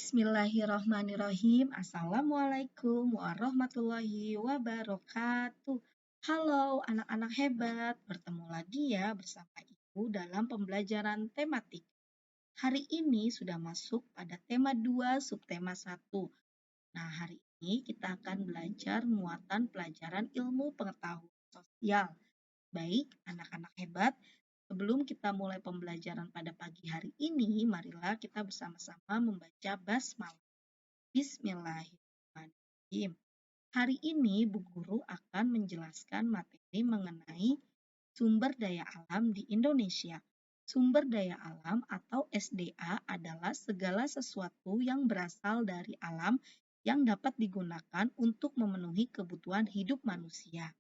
Bismillahirrahmanirrahim. Assalamualaikum warahmatullahi wabarakatuh. Halo anak-anak hebat, bertemu lagi ya bersama Ibu dalam pembelajaran tematik. Hari ini sudah masuk pada tema 2 subtema 1. Nah, hari ini kita akan belajar muatan pelajaran ilmu pengetahuan sosial. Baik, anak-anak hebat, sebelum kita mulai pembelajaran pada pagi hari ini, marilah kita bersama-sama membaca basmalah. Bismillahirrahmanirrahim. Hari ini Bu Guru akan menjelaskan materi mengenai sumber daya alam di Indonesia. Sumber daya alam atau SDA adalah segala sesuatu yang berasal dari alam yang dapat digunakan untuk memenuhi kebutuhan hidup manusia.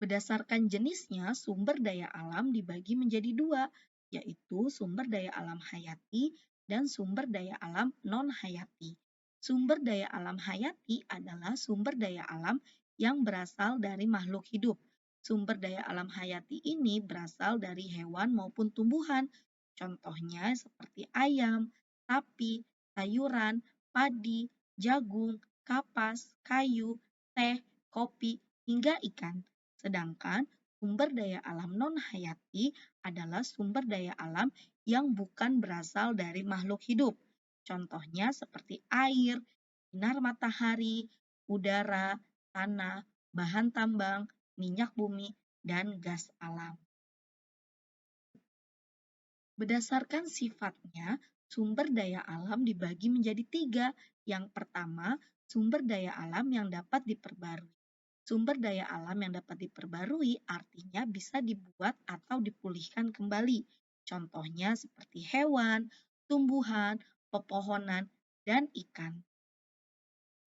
Berdasarkan jenisnya, sumber daya alam dibagi menjadi dua, yaitu sumber daya alam hayati dan sumber daya alam non-hayati. Sumber daya alam hayati adalah sumber daya alam yang berasal dari makhluk hidup. Sumber daya alam hayati ini berasal dari hewan maupun tumbuhan, contohnya seperti ayam, sapi, sayuran, padi, jagung, kapas, kayu, teh, kopi, hingga ikan. Sedangkan sumber daya alam non-hayati adalah sumber daya alam yang bukan berasal dari makhluk hidup. Contohnya seperti air, sinar matahari, udara, tanah, bahan tambang, minyak bumi, dan gas alam. Berdasarkan sifatnya, sumber daya alam dibagi menjadi tiga. Yang pertama, sumber daya alam yang dapat diperbarui. Sumber daya alam yang dapat diperbarui artinya bisa dibuat atau dipulihkan kembali. Contohnya seperti hewan, tumbuhan, pepohonan, dan ikan.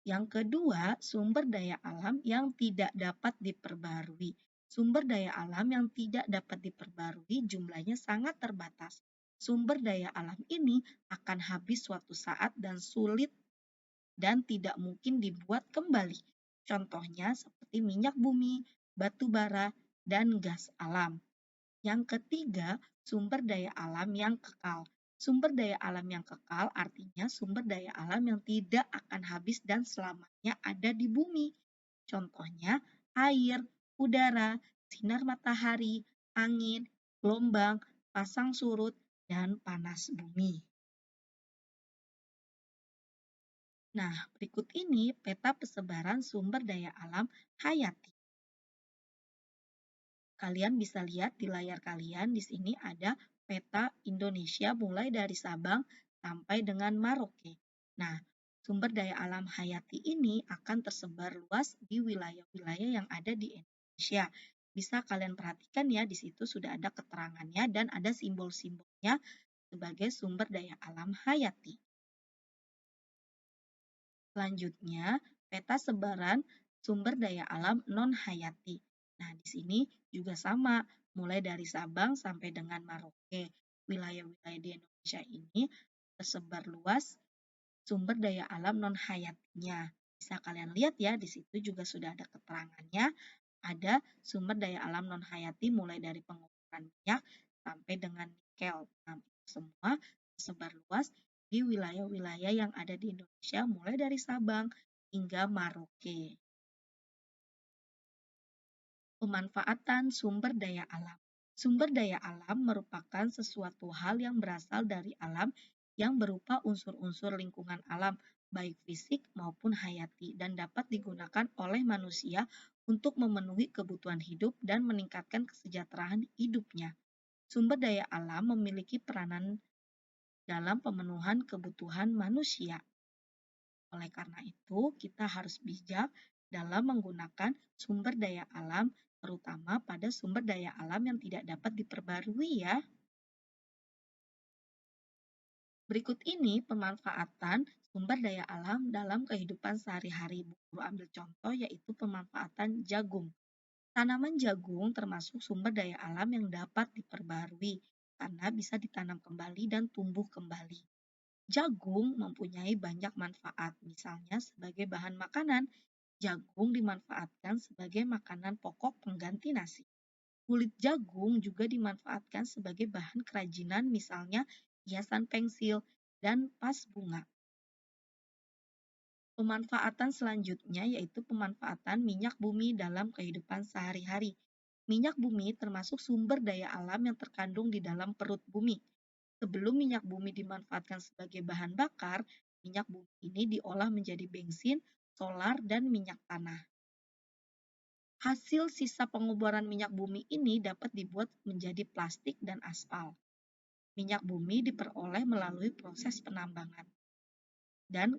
Yang kedua, sumber daya alam yang tidak dapat diperbarui. Sumber daya alam yang tidak dapat diperbarui jumlahnya sangat terbatas. Sumber daya alam ini akan habis suatu saat dan sulit dan tidak mungkin dibuat kembali. Contohnya seperti minyak bumi, batu bara, dan gas alam. Yang ketiga, sumber daya alam yang kekal. Sumber daya alam yang kekal artinya sumber daya alam yang tidak akan habis dan selamanya ada di bumi. Contohnya air, udara, sinar matahari, angin, gelombang, pasang surut, dan panas bumi. Nah, berikut ini peta persebaran sumber daya alam hayati. Kalian bisa lihat di layar kalian, di sini ada peta Indonesia mulai dari Sabang sampai dengan Merauke. Nah, sumber daya alam hayati ini akan tersebar luas di wilayah-wilayah yang ada di Indonesia. Bisa kalian perhatikan ya, di situ sudah ada keterangannya dan ada simbol-simbolnya sebagai sumber daya alam hayati. Selanjutnya, peta sebaran sumber daya alam non-hayati. Nah, di sini juga sama, mulai dari Sabang sampai dengan Merauke. Wilayah-wilayah di Indonesia ini tersebar luas sumber daya alam non-hayatinya. Bisa kalian lihat ya, di situ juga sudah ada keterangannya. Ada sumber daya alam non-hayati mulai dari pengukuran minyak sampai dengan nikel. Nah, semua tersebar luas di wilayah-wilayah yang ada di Indonesia mulai dari Sabang hingga Merauke. Pemanfaatan sumber daya alam. Sumber daya alam merupakan sesuatu hal yang berasal dari alam yang berupa unsur-unsur lingkungan alam, baik fisik maupun hayati, dan dapat digunakan oleh manusia untuk memenuhi kebutuhan hidup dan meningkatkan kesejahteraan hidupnya. Sumber daya alam memiliki peranan dalam pemenuhan kebutuhan manusia. Oleh karena itu, kita harus bijak dalam menggunakan sumber daya alam, terutama pada sumber daya alam yang tidak dapat diperbarui ya. Berikut ini pemanfaatan sumber daya alam dalam kehidupan sehari-hari. Bu Guru ambil contoh yaitu pemanfaatan jagung. Tanaman jagung termasuk sumber daya alam yang dapat diperbarui karena bisa ditanam kembali dan tumbuh kembali. Jagung mempunyai banyak manfaat, misalnya sebagai bahan makanan. Jagung dimanfaatkan sebagai makanan pokok pengganti nasi. Kulit jagung juga dimanfaatkan sebagai bahan kerajinan, misalnya hiasan pensil dan pas bunga. Pemanfaatan selanjutnya yaitu pemanfaatan minyak bumi dalam kehidupan sehari-hari. Minyak bumi termasuk sumber daya alam yang terkandung di dalam perut bumi. Sebelum minyak bumi dimanfaatkan sebagai bahan bakar, minyak bumi ini diolah menjadi bensin, solar, dan minyak tanah. Hasil sisa penguburan minyak bumi ini dapat dibuat menjadi plastik dan aspal. Minyak bumi diperoleh melalui proses penambangan dan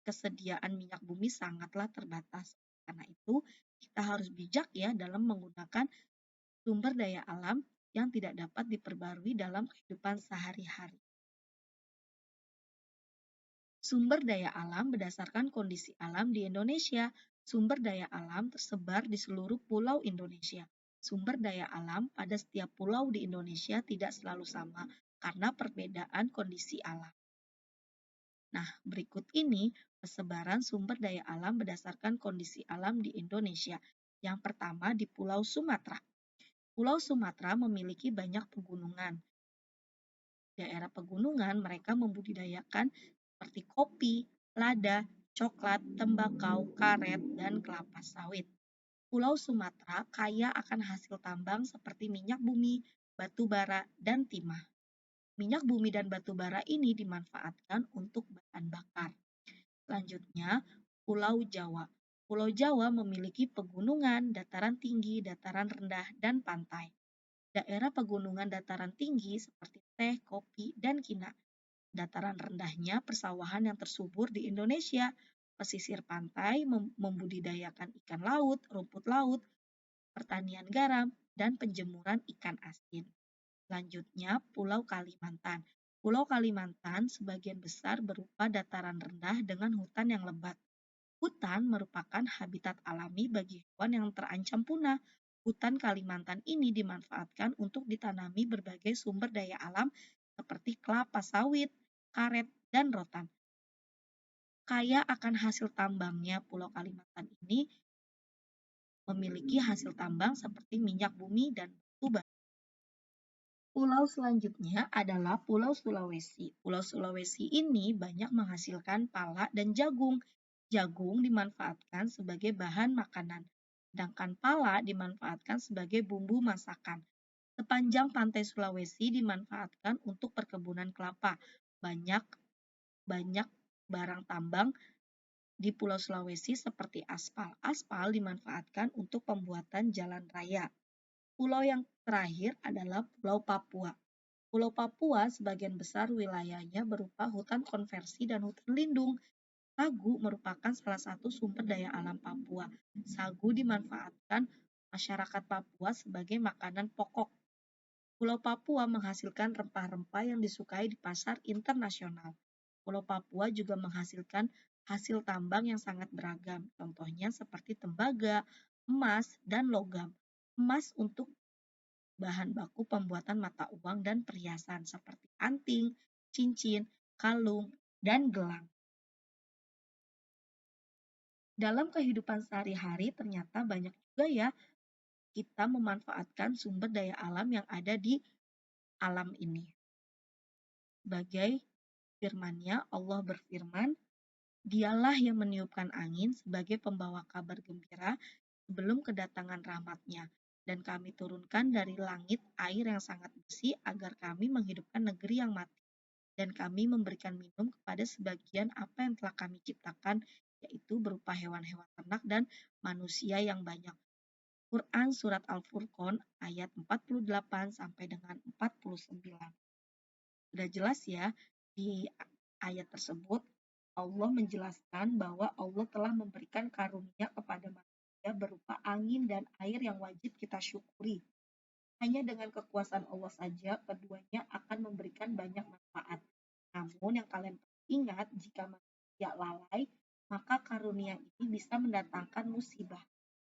kesediaan minyak bumi sangatlah terbatas. Karena itu, kita harus bijak ya dalam menggunakan sumber daya alam yang tidak dapat diperbarui dalam kehidupan sehari-hari. Sumber daya alam berdasarkan kondisi alam di Indonesia. Sumber daya alam tersebar di seluruh pulau Indonesia. Sumber daya alam pada setiap pulau di Indonesia tidak selalu sama karena perbedaan kondisi alam. Nah, berikut ini persebaran sumber daya alam berdasarkan kondisi alam di Indonesia. Yang pertama di Pulau Sumatera. Pulau Sumatera memiliki banyak pegunungan. Daerah pegunungan mereka membudidayakan seperti kopi, lada, coklat, tembakau, karet, dan kelapa sawit. Pulau Sumatera kaya akan hasil tambang seperti minyak bumi, batu bara, dan timah. Minyak bumi dan batu bara ini dimanfaatkan untuk bahan bakar. Selanjutnya, Pulau Jawa. Pulau Jawa memiliki pegunungan, dataran tinggi, dataran rendah, dan pantai. Daerah pegunungan dataran tinggi seperti teh, kopi, dan kina. Dataran rendahnya persawahan yang tersubur di Indonesia. Pesisir pantai membudidayakan ikan laut, rumput laut, pertanian garam, dan penjemuran ikan asin. Selanjutnya, Pulau Kalimantan. Pulau Kalimantan sebagian besar berupa dataran rendah dengan hutan yang lebat. Hutan merupakan habitat alami bagi hewan yang terancam punah. Hutan Kalimantan ini dimanfaatkan untuk ditanami berbagai sumber daya alam seperti kelapa sawit, karet, dan rotan. Kaya akan hasil tambangnya, Pulau Kalimantan ini memiliki hasil tambang seperti minyak bumi dan batu bara. Pulau selanjutnya adalah Pulau Sulawesi. Pulau Sulawesi ini banyak menghasilkan pala dan jagung. Jagung dimanfaatkan sebagai bahan makanan, sedangkan pala dimanfaatkan sebagai bumbu masakan. Sepanjang pantai Sulawesi dimanfaatkan untuk perkebunan kelapa. Banyak barang tambang di Pulau Sulawesi seperti aspal. Aspal dimanfaatkan untuk pembuatan jalan raya. Pulau yang terakhir adalah Pulau Papua. Pulau Papua sebagian besar wilayahnya berupa hutan konversi dan hutan lindung. Sagu merupakan salah satu sumber daya alam Papua. Sagu dimanfaatkan masyarakat Papua sebagai makanan pokok. Pulau Papua menghasilkan rempah-rempah yang disukai di pasar internasional. Pulau Papua juga menghasilkan hasil tambang yang sangat beragam, contohnya seperti tembaga, emas, dan logam. Emas untuk bahan baku pembuatan mata uang dan perhiasan seperti anting, cincin, kalung, dan gelang. Dalam kehidupan sehari-hari ternyata banyak juga ya kita memanfaatkan sumber daya alam yang ada di alam ini. Sebagai firman-Nya, Allah berfirman, Dialah yang meniupkan angin sebagai pembawa kabar gembira sebelum kedatangan rahmat-Nya, dan kami turunkan dari langit air yang sangat bersih agar kami menghidupkan negeri yang mati, dan kami memberikan minum kepada sebagian apa yang telah kami ciptakan, yaitu berupa hewan-hewan ternak dan manusia yang banyak. Quran Surat Al-Furqan ayat 48 sampai dengan 49. Sudah jelas ya, di ayat tersebut Allah menjelaskan bahwa Allah telah memberikan karunia kepada manusia berupa angin dan air yang wajib kita syukuri. Hanya dengan kekuasaan Allah saja keduanya akan memberikan banyak manfaat. Namun yang kalian ingat, jika manusia lalai, maka karunia ini bisa mendatangkan musibah.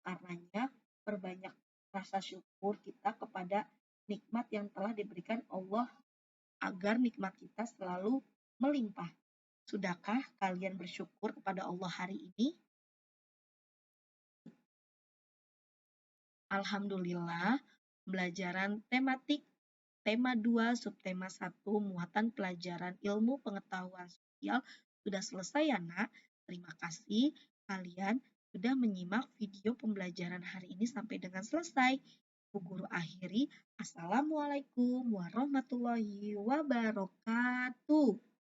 Karenanya, perbanyak rasa syukur kita kepada nikmat yang telah diberikan Allah agar nikmat kita selalu melimpah. Sudahkah kalian bersyukur kepada Allah hari ini? Alhamdulillah, pembelajaran tematik tema 2, subtema 1, muatan pelajaran ilmu pengetahuan sosial sudah selesai ya, Nak. Terima kasih kalian sudah menyimak video pembelajaran hari ini sampai dengan selesai. Bu Guru akhiri. Assalamualaikum warahmatullahi wabarakatuh.